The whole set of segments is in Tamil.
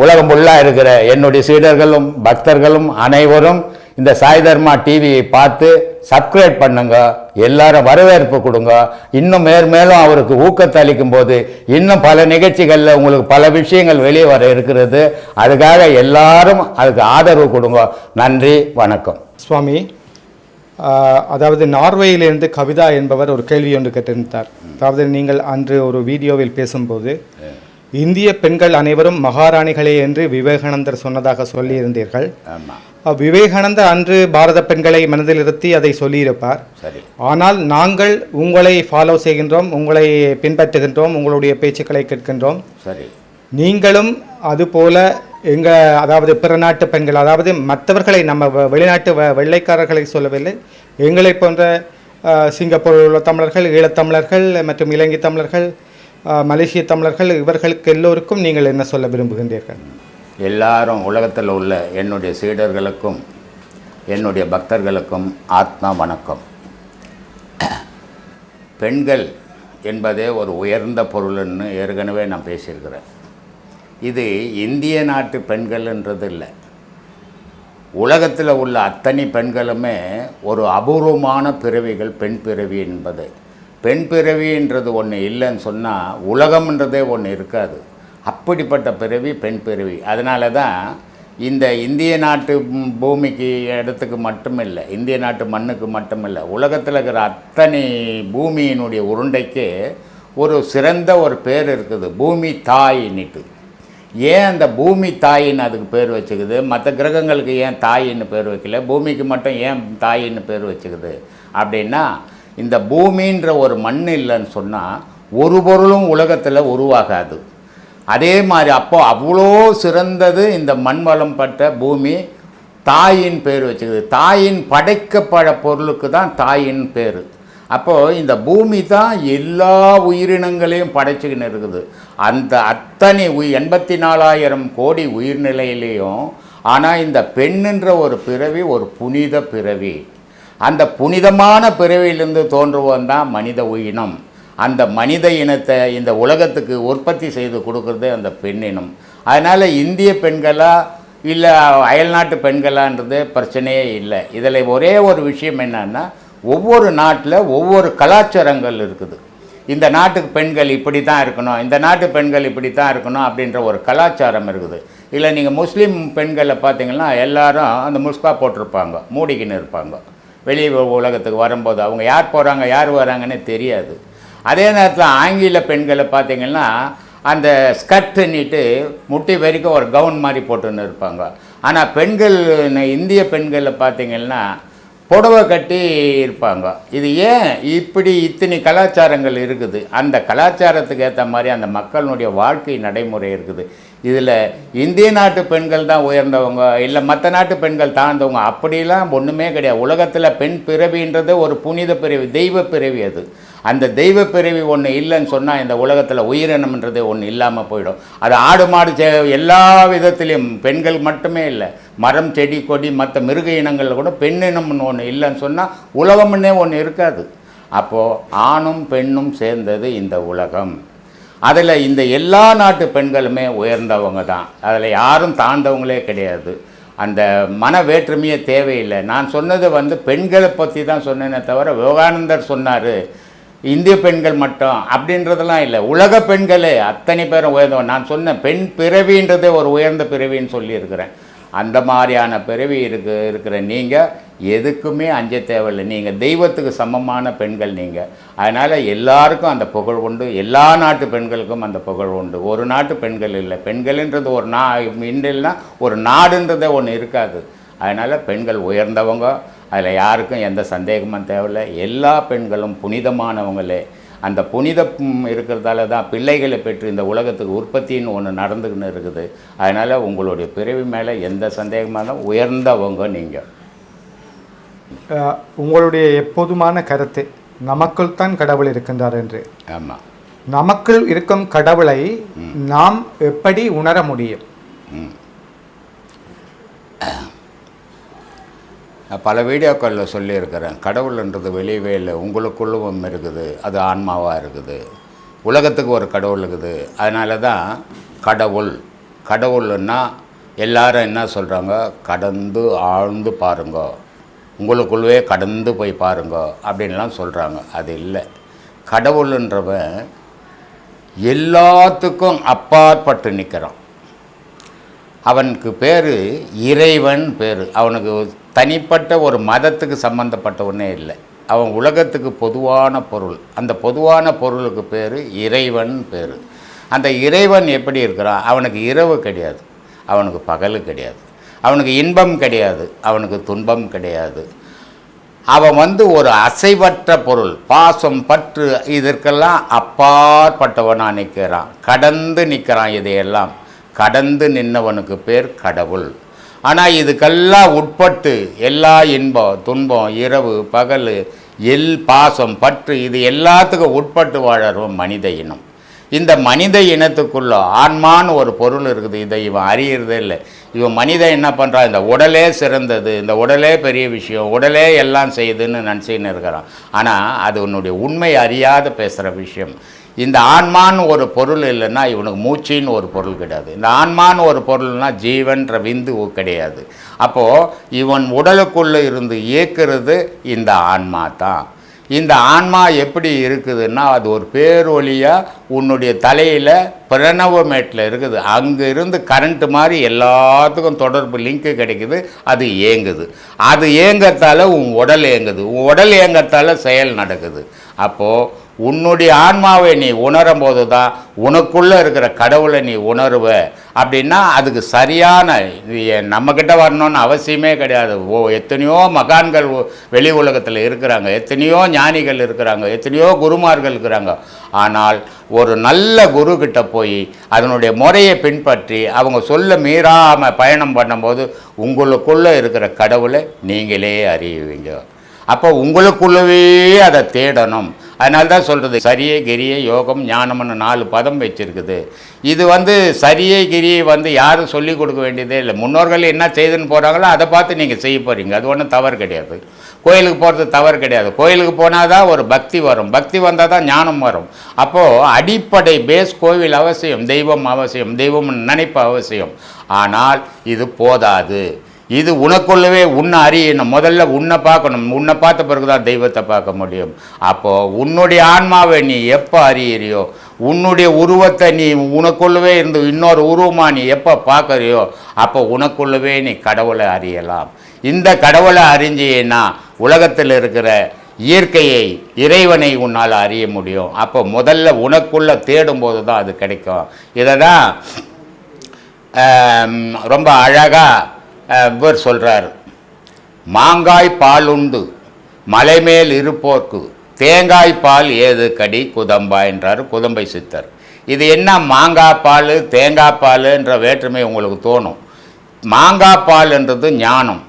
உலகம் ஃபுல்லாக இருக்கிற என்னுடைய சீடர்களும் பக்தர்களும் அனைவரும் இந்த சாய் தர்மா டிவியை பார்த்து சப்ஸ்கிரைப் பண்ணுங்க, எல்லாரும் வரவேற்பு கொடுங்க. இன்னும் மேலும் அவருக்கு ஊக்கத்தை அளிக்கும் போது இன்னும் பல நிகழ்ச்சிகளில் உங்களுக்கு பல விஷயங்கள் வெளியே வர இருக்கிறது. அதுக்காக எல்லாரும் அதுக்கு ஆதரவு கொடுங்க. நன்றி, வணக்கம். சுவாமி, அதாவது நார்வேயிலிருந்து கவிதா என்பவர் ஒரு கேள்வி ஒன்று கேட்டிருந்தார். அதாவது நீங்கள் அன்று ஒரு வீடியோவில் பேசும்போது இந்திய பெண்கள் அனைவரும் மகாராணிகளே என்று விவேகானந்தர் சொன்னதாக சொல்லியிருந்தீர்கள். விவேகானந்தர் அன்று பாரத பெண்களை மனதில் நிறுத்தி அதை சொல்லியிருப்பார். ஆனால் நாங்கள் உங்களை ஃபாலோ செய்கின்றோம், உங்களை பின்பற்றுகின்றோம், உங்களுடைய பேச்சுக்களை கேட்கின்றோம். நீங்களும் அதுபோல அதாவது பிற நாட்டு பெண்கள், அதாவது மற்றவர்களை நம்ம வெளிநாட்டு வெள்ளைக்காரர்களை சொல்லவில்லை, எங்களை போன்ற சிங்கப்பூரில் உள்ள தமிழர்கள், ஈழத்தமிழர்கள் மற்றும் இலங்கை தமிழர்கள், மலேசிய தமிழர்கள், இவர்களுக்கு எல்லோருக்கும் நீங்கள் என்ன சொல்ல விரும்புகின்றீர்கள்? எல்லாரும் உலகத்தில் உள்ள என்னுடைய சீடர்களுக்கும் என்னுடைய பக்தர்களுக்கும் ஆத்மா வணக்கம். பெண்கள் என்பதே ஒரு உயர்ந்த பொருள்னு ஏற்கனவே நான் பேசியிருக்கிறேன். இது இந்திய நாட்டு பெண்கள்ன்றது இல்லை, உலகத்தில் உள்ள அத்தனை பெண்களுமே ஒரு அபூர்வமான பிறவிகள். பெண் பிறவி என்பது, பெண் பிறவின்றது ஒன்று இல்லைன்னு சொன்னால் உலகம்ன்றதே ஒன்று இருக்காது. அப்படிப்பட்ட பிறவி பெண் பிறவி. அதனால தான் இந்த இந்திய நாட்டு பூமிக்கு இடத்துக்கு மட்டுமில்லை, இந்திய நாட்டு மண்ணுக்கு மட்டுமில்லை, உலகத்தில் இருக்கிற அத்தனை பூமியினுடைய உருண்டைக்கு ஒரு சிறந்த ஒரு பேர் இருக்குது, பூமி தாயின்னுட்டு. ஏன் அந்த பூமி தாயின்னு அதுக்கு பேர் வச்சுக்குது? மற்ற கிரகங்களுக்கு ஏன் தாயின்னு பேர் வைக்கல, பூமிக்கு மட்டும் ஏன் தாயின்னு பேர் வச்சுக்குது அப்படின்னா, இந்த பூமின்ற ஒரு மண் இல்லைன்னு சொன்னால் ஒரு பொருளும் உலகத்தில் உருவாகாது. அதே மாதிரி அப்போது அவ்வளோ சிறந்தது இந்த மண் வளம் பட்ட பூமி. தாயின் பேர் வச்சுக்குது. தாயின் படைக்கப்பட பொருளுக்கு தான் தாயின் பேர். அப்போது இந்த பூமி தான் எல்லா உயிரினங்களையும் படைச்சிக்கின்னு இருக்குது. அந்த அத்தனை 84,000 கோடி உயிர்நிலையிலையும் ஆனால் இந்த பெண்ணுன்ற ஒரு பிறவி ஒரு புனித பிறவி. அந்த புனிதமான பிறவியிலிருந்து தோன்றுவன் தான் மனித உயிரினம். அந்த மனித இனத்தை இந்த உலகத்துக்கு உற்பத்தி செய்து கொடுக்குறதே அந்த பெண்ணினம். அதனால் இந்திய பெண்களா இல்லை அயல்நாட்டு பெண்களான்றது பிரச்சனையே இல்லை. இதில் ஒரே ஒரு விஷயம் என்னன்னா, ஒவ்வொரு நாட்டில் ஒவ்வொரு கலாச்சாரங்கள் இருக்குது. இந்த நாட்டுக்கு பெண்கள் இப்படி தான் இருக்கணும், இந்த நாட்டு பெண்கள் இப்படி தான் இருக்கணும் அப்படின்ற ஒரு கலாச்சாரம் இருக்குது. இல்லை நீங்கள் முஸ்லீம் பெண்களை பார்த்தீங்கன்னா எல்லாரும் அந்த முஸ்கா போட்டிருப்பாங்க, மூடிக்கின்னு இருப்பாங்க. வெளி உலகத்துக்கு வரும்போது அவங்க யார் போகிறாங்க யார் வராங்கன்னு தெரியாது. அதே நேரத்தில் ஆங்கில பெண்களை பார்த்திங்கன்னா அந்த ஸ்கர்ட்டுன்னிட்டு முட்டி வரைக்கும் ஒரு கவுன் மாதிரி போட்டுன்னு இருப்பாங்க. ஆனால் பெண்கள் இந்திய பெண்களை பார்த்திங்கன்னா புடவை கட்டி இருப்பாங்க. இது ஏன் இப்படி இத்தனை கலாச்சாரங்கள் இருக்குது? அந்த கலாச்சாரத்துக்கு ஏற்ற மாதிரி அந்த மக்களுடைய வாழ்க்கை நடைமுறை இருக்குது. இதில் இந்திய நாட்டு பெண்கள் தான் உயர்ந்தவங்க, இல்லை மற்ற நாட்டு பெண்கள் தாழ்ந்தவங்க அப்படிலாம் ஒன்றுமே கிடையாது. உலகத்தில் பெண் பிறவின்றது ஒரு புனித பிறவி, தெய்வ பிறவி. அது அந்த தெய்வ பிறவி ஒன்று இல்லைன்னு சொன்னால் இந்த உலகத்தில் உயிரினம்ன்றதே ஒன்று இல்லாமல் போயிடும். அது ஆடு மாடு எல்லா விதத்துலேயும் பெண்கள் மட்டுமே இல்லை, மரம் செடி கொடி மற்ற மிருக இனங்களில் கூட பெண்ணினம்னு ஒன்று இல்லைன்னு சொன்னால் உலகம்னே ஒன்று இருக்காது. அப்போது ஆணும் பெண்ணும் சேர்ந்தது இந்த உலகம். அதில் இந்த எல்லா நாட்டு பெண்களுமே உயர்ந்தவங்க தான், அதில் யாரும் தாழ்ந்தவங்களே கிடையாது. அந்த மன வேற்றுமையே தேவையில்லை. நான் சொன்னது பெண்களை பற்றி தான் சொன்னேனே தவிர விவேகானந்தர் சொன்னார் இந்திய பெண்கள் மட்டும் அப்படின்றதெல்லாம் இல்லை. உலக பெண்களே அத்தனை பேரும் உயர்ந்தவன். நான் சொன்ன பெண் பிறவின்றதே ஒரு உயர்ந்த பிறவின்னு சொல்லியிருக்கிறேன். அந்த மாதிரியான பிறவி இருக்கிற நீங்கள் எதுக்குமே அஞ்ச தேவையில்லை. நீங்கள் தெய்வத்துக்கு சமமான பெண்கள் நீங்கள். அதனால் எல்லாருக்கும் அந்த புகழ் உண்டு, எல்லா நாட்டு பெண்களுக்கும் அந்த புகழ் உண்டு. ஒரு நாட்டு பெண்கள் இல்லை, பெண்கள்ன்றது ஒரு இன்றில்னா ஒரு நாடுன்றதே ஒன்று இருக்காது. அதனால் பெண்கள் உயர்ந்தவங்க, அதில் யாருக்கும் எந்த சந்தேகமும் தேவையில்லை. எல்லா பெண்களும் புனிதமானவங்களே. அந்த புனிதம் இருக்கிறதால தான் பிள்ளைகளை பெற்று இந்த உலகத்துக்கு உற்பத்தின்னு ஒன்று நடந்துக்கின்னு இருக்குது. அதனால் உங்களுடைய பிறவி மேலே எந்த சந்தேகமான உயர்ந்தவங்க நீங்கள். உங்களுடைய எப்போதுமான கருத்து நமக்குள் தான் கடவுள் இருக்கின்றார் என்று. ஆமாம், நமக்குள் இருக்கும் கடவுளை நாம் எப்படி உணர முடியும்? பல வீடியோக்களில் சொல்லியிருக்கிறேன், கடவுள்ன்றது வெளியவே இல்லை, உங்களுக்குள்ளும் இருக்குது, அது ஆன்மாவாக இருக்குது. உலகத்துக்கு ஒரு கடவுள் இருக்குது. அதனால தான் கடவுள் கடவுள்னா எல்லாரும் என்ன சொல்கிறாங்க, கடந்து ஆழ்ந்து பாருங்க, உங்களுக்குள்ளவே கடந்து போய் பாருங்க அப்படின்லாம் சொல்கிறாங்க. அது இல்லை. கடவுள்ன்றவன் எல்லாத்துக்கும் அப்பாற்பட்டு நிற்கிறான். அவனுக்கு பேர் இறைவன் பேர். அவனுக்கு தனிப்பட்ட ஒரு மதத்துக்கு சம்பந்தப்பட்டவனே இல்லை. அவன் உலகத்துக்கு பொதுவான பொருள். அந்த பொதுவான பொருளுக்கு பேர் இறைவன் பேர். அந்த இறைவன் எப்படி இருக்கிறான்? அவனுக்கு இரவு கிடையாது, அவனுக்கு பகல் கிடையாது, அவனுக்கு இன்பம் கிடையாது, அவனுக்கு துன்பம் கிடையாது. அவன் ஒரு அசைவற்ற பொருள். பாசம், பற்று இதற்கெல்லாம் அப்பாற்பட்டவனாக நிற்கிறான், கடந்து நிற்கிறான். இதையெல்லாம் கடந்து நின்னவனுக்கு பேர் கடவுள். ஆனால் இதுக்கெல்லாம் உட்பட்டு எல்லா இன்பம், துன்பம், இரவு, பகல், பாசம், பற்று இது எல்லாத்துக்கும் உட்பட்டு வாழறவன் மனித இனம். இந்த மனித இனத்துக்குள்ள ஆன்மான்னு ஒரு பொருள் இருக்குது. இதை இவன் அறியறதே இல்லை. இவன் மனிதன் என்ன பண்ணுறான், இந்த உடலே சிறந்தது, இந்த உடலே பெரிய விஷயம், உடலே எல்லாம் செய்யுதுன்னு நினச்சின்னு இருக்கிறான். ஆனால் அது உன்னுடைய உண்மை அறியாத பேசுகிற விஷயம். இந்த ஆன்மான்னு ஒரு பொருள் இல்லைன்னா இவனுக்கு மூச்சின்னு ஒரு பொருள் கிடையாது. இந்த ஆன்மான்னு ஒரு பொருள்னா ஜீவன்ற விந்து கிடையாது. அப்போது இவன் உடலுக்குள்ளே இருந்து இயக்கிறது இந்த ஆன்மா தான். இந்த ஆன்மா எப்படி இருக்குதுன்னா அது ஒரு பேரொலியாக உன்னுடைய தலையில் பிரணவமேட்டில் இருக்குது. அங்கே இருந்து கரண்ட்டு மாதிரி எல்லாத்துக்கும் தொடர்பு லிங்க்கு கிடைக்குது. அது ஏங்குது. அது ஏங்கத்தால் உன் உடல் ஏங்குது. உன் உடல் ஏங்கத்தால் செயல் நடக்குது. அப்போது உன்னுடைய ஆன்மாவை நீ உணரும் போது தான் உனக்குள்ளே இருக்கிற கடவுளை நீ உணருவ. அப்படின்னா அதுக்கு சரியான நம்மக்கிட்ட வரணும்னு அவசியமே கிடையாது. எத்தனையோ மகான்கள் வெளி உலகத்தில் இருக்கிறாங்க, எத்தனையோ ஞானிகள் இருக்கிறாங்க, எத்தனையோ குருமார்கள் இருக்கிறாங்க. ஆனால் ஒரு நல்ல குரு கிட்ட போய் அதனுடைய முறையை பின்பற்றி அவங்க சொல்ல மீறாமல் பயணம் பண்ணும்போது உங்களுக்குள்ளே இருக்கிற கடவுளை நீங்களே அறியுவீங்க. அப்போ உங்களுக்குள்ளவே அதை தேடணும். அதனால தான் சொல்கிறது சரியை கிரியை யோகம் ஞானம்னு 4 பதம் வச்சுருக்குது. இது சரியை கிரியை யாரும் சொல்லிக் கொடுக்க வேண்டியதே இல்லை. முன்னோர்கள் என்ன செய்துன்னு போகிறாங்களோ அதை பார்த்து நீங்கள் செய்ய போகிறீங்க. அது ஒன்றும் தவறு கிடையாது. கோயிலுக்கு போகிறது தவறு கிடையாது. கோயிலுக்கு போனால் தான் ஒரு பக்தி வரும். பக்தி வந்தால் தான் ஞானம் வரும். அப்போது அடிப்படை பேஸ் கோவில் அவசியம், தெய்வம் அவசியம், தெய்வம் நினைப்பு அவசியம். ஆனால் இது போதாது. இது உனக்குள்ளவே உன்னை அறியணும். முதல்ல உன்னை பார்க்கணும். உன்னை பார்த்த பிறகு தான் தெய்வத்தை பார்க்க முடியும். அப்போது உன்னுடைய ஆன்மாவை நீ எப்போ அறியறியோ, உன்னுடைய உருவத்தை நீ உனக்குள்ளவே இருந்து இன்னொரு உருவமாக நீ எப்போ பார்க்குறியோ அப்போ உனக்குள்ளவே நீ கடவுளை அறியலாம். இந்த கடவுளை அறிஞ்சின்னா உலகத்தில் இருக்கிற இயற்கையை, இறைவனை உன்னால் அறிய முடியும். அப்போ முதல்ல உனக்குள்ளே தேடும்போது தான் அது கிடைக்கும். இதை தான் ரொம்ப அழகாக இவர் சொல்கிறார். மாங்காய் பால் உண்டு மலைமேல் இருப்போர்க்கு தேங்காய் பால் ஏது கடி குதம்பா என்றார் குதம்பை சித்தர். இது என்ன மாங்காய் பால் தேங்காய் பால்ன்ற வேற்றுமை உங்களுக்கு தோணும். மாங்காய் பால் என்றது ஞானம்,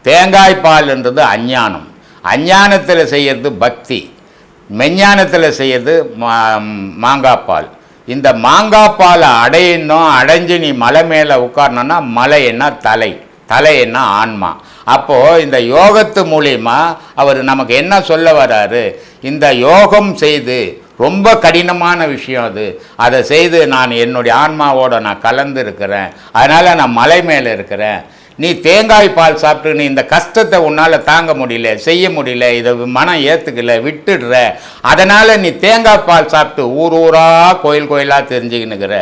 தேங்காய் பால் என்றது அஞ்ஞானம். அஞ்ஞானத்தில் செய்கிறது பக்தி, மெஞ்ஞானத்தில் செய்கிறது மாங்காய் பால். இந்த மாங்காய் பாலை அடையணும். அடைஞ்சு நீ மலை மேலே உட்காரணுன்னா மலை என்ன தலை, தலை என்ன ஆன்மா. அப்போது இந்த யோகத்து மூலிமா அவர் நமக்கு என்ன சொல்ல வர்றாரு, இந்த யோகம் செய்து ரொம்ப கடினமான விஷயம் அது. அதை செய்து நான் என்னுடைய ஆன்மாவோட நான் கலந்து இருக்கிறேன், அதனால் நான் மலை மேலே இருக்கிறேன். நீ தேங்காய் பால் சாப்பிட்டு நீ இந்த கஷ்டத்தை உன்னால் தாங்க முடியல, செய்ய முடியல, இதை மனம் ஏற்றுக்கல, விட்டுடுற. அதனால் நீ தேங்காய் பால் சாப்பிட்டு ஊர் ஊராக கோயில் கோயிலாக தெரிஞ்சுக்கின்னுக்கிற.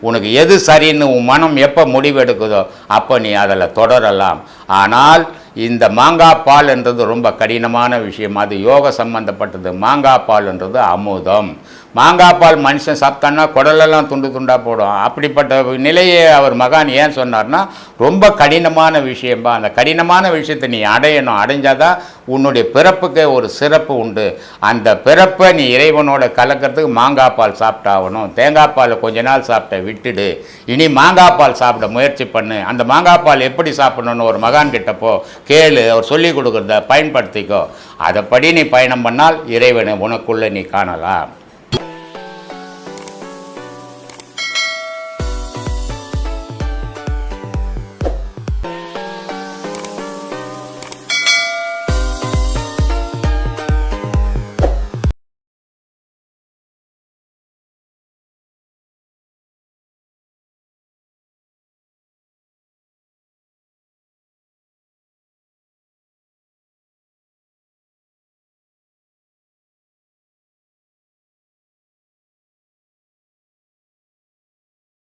உனக்கு எது சரின்னு உன் மனம் எப்போ முடிவெடுக்குதோ அப்போ நீ அதில் தொடரலாம். ஆனால் இந்த மாங்காய் பால் என்றது ரொம்ப கடினமான விஷயம். அது யோக சம்பந்தப்பட்டது. மாங்காய் பால்ன்றது அமுதம். மாங்காய் பால் மனுஷன் சாப்பிட்டான்னா குடலெல்லாம் துண்டு துண்டாக போடும். அப்படிப்பட்ட நிலையை அவர் மகான் ஏன் சொன்னார்னா ரொம்ப கடினமான விஷயம்பா. அந்த கடினமான விஷயத்தை நீ அடையணும். அடைஞ்சாதான் உன்னுடைய பிறப்புக்கே ஒரு சிறப்பு உண்டு. அந்த பிறப்பை நீ இறைவனோட கலக்கிறதுக்கு மாங்காய் பால் சாப்பிட்டாகணும். தேங்காய் பால் கொஞ்ச நாள் சாப்பிட்ட விட்டுடு. இனி மாங்காய் பால் சாப்பிட முயற்சி பண்ணு. அந்த மாங்காய் பால் எப்படி சாப்பிடணும்னு ஒரு மகான் கிட்டப்போ கேளு. அவர் சொல்லி கொடுக்குறத பயன்படுத்திக்கோ. அதைப்படி நீ பயணம் பண்ணால் இறைவனை உனக்குள்ளே நீ காணலாம்.